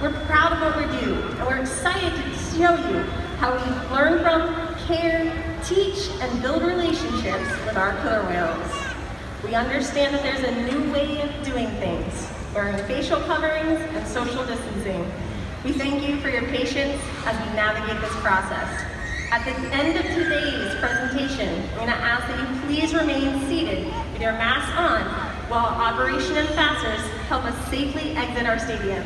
We're proud of what we do, and we're excited to show you how we learn from, care, teach, and build relationships with our killer whales. We understand that there's a new way of doing things, wearing facial coverings and social distancing. We thank you for your patience as we navigate this process. At the end of today's presentation, I'm going to ask that you please remain seated with your mask on while Operation Enforcers help us safely exit our stadium.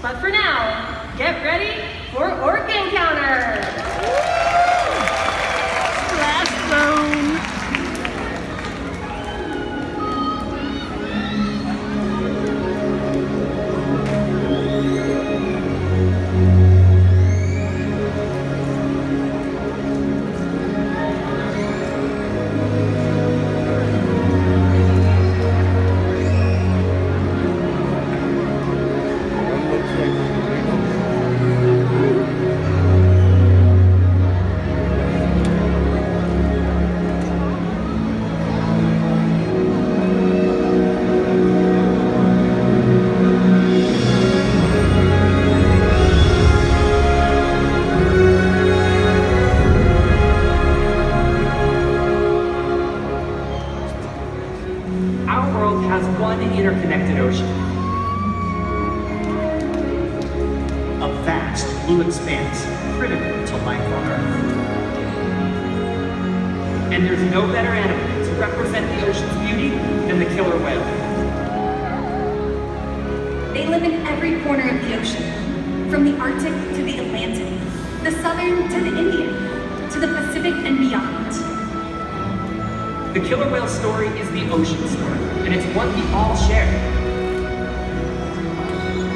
But for now, get ready for Orca Encounter! Blast zone! Interconnected ocean. A vast blue expanse critical to life on Earth. And there's no better animal to represent the ocean's beauty than the killer whale. They live in every corner of the ocean, from the Arctic to the Atlantic, the Southern to the Indian, to the Pacific and beyond. The killer whale story is the ocean story, and it's one we all share.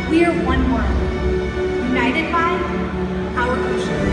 We are one world, united by our ocean.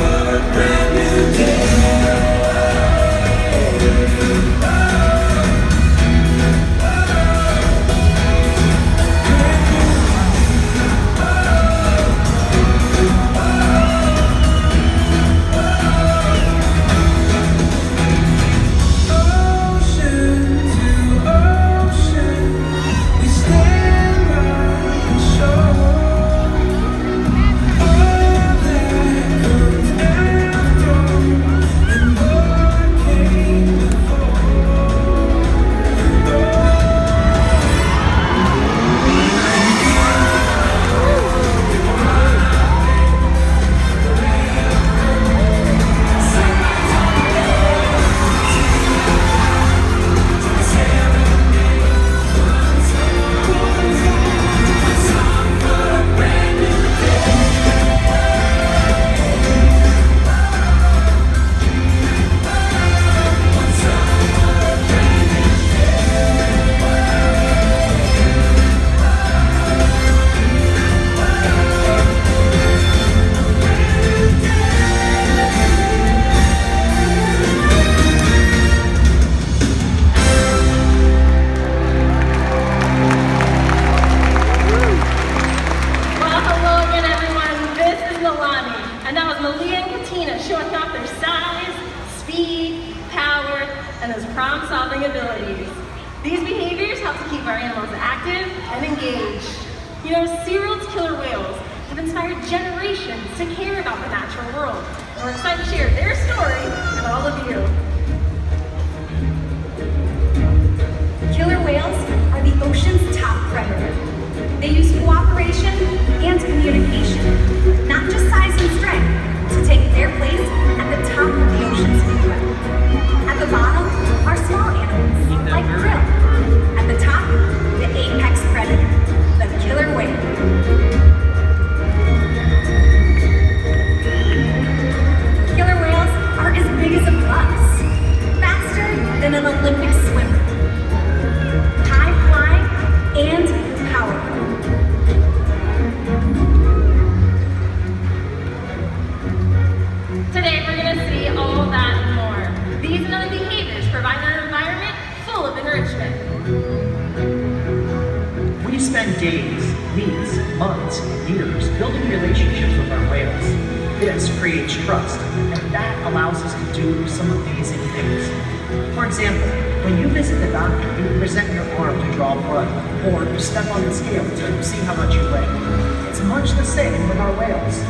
For Katina showing off their size, speed, power, and those problem-solving abilities. These behaviors help to keep our animals active and engaged. You know, SeaWorld's killer whales have inspired generations to care about the natural world. And we're excited to share their story with all of you. Killer whales are the ocean's top predator. They use cooperation and communication, not just size and strength, to take their place at the top of the ocean's food web. At the bottom are small animals, like krill. At the top, the apex predator, the killer whale. Killer whales are as big as a bus, faster than an Olympic swimmer, high flying and powerful. Today we're going to see all that and more. These and other behaviors provide an environment full of enrichment. We spend days, weeks, months, years building relationships with our whales. This creates trust, and that allows us to do some amazing things. For example, when you visit the doctor, you present your arm to draw blood, or you step on the scale to see how much you weigh. It's much the same with our whales.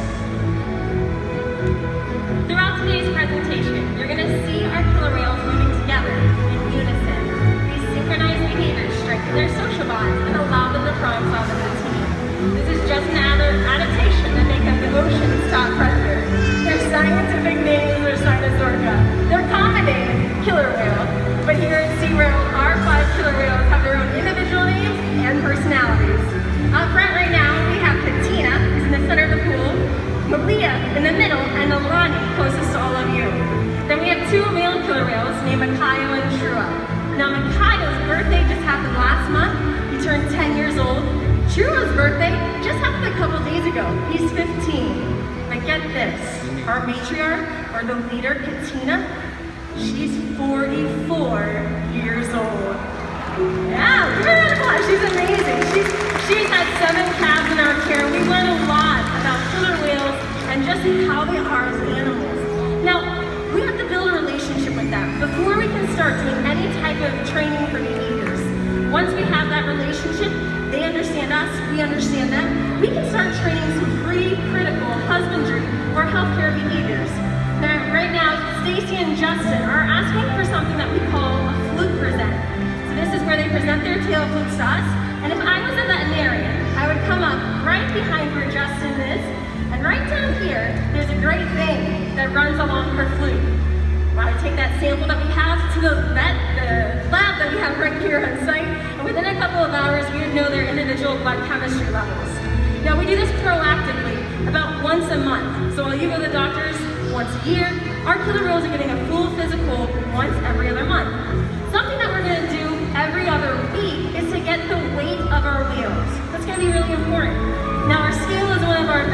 Throughout today's presentation, you're going to see our killer whales moving together in unison. These synchronized behaviors strengthen their social bonds and allow them to problem solve as a team. This is just another adaptation that make them the ocean's top predator. Their scientific names are Orca. Their common name, killer whale. But here at SeaWorld, our 5 killer whales have their own individual names and personalities. Up front right now, we have Katina, who's in the center of the pool, Malia in the middle, and Alani closest to all of you. Then we have 2 male killer whales named Makayo and Trua. Now Makayo's birthday just happened last month. He turned 10 years old. Trua's birthday just happened a couple days ago. He's 15. But get this, our matriarch, or the leader, Katina, she's 44 years old. Yeah, give her a round of applause. She's amazing. She's had 7 calves in our care. We learn a lot about killer whales and just how they are as animals. Now, we have to build a relationship with them before we can start doing any type of training for behaviors. Once we have that relationship, they understand us, we understand them, we can start training some pre-critical husbandry or healthcare behaviors. Now, right now, Stacy and Justin are asking for something that we call a fluke present. So this is where they present their tail flukes to us, and if I was a veterinarian, I would come up right behind where Justin is, and right down here, there's a great vein that runs along her fluke. I would take that sample that we have to the lab that we have right here on site, and within a couple of hours, we would know their individual blood chemistry levels. Now, we do this proactively, about once a month. So while you go to the doctors once a year, our killer whales are getting a full physical once every other month. Something that we're going to do every other week is to get the weight of our whales. That's going to be really important. Now, our scale is one of our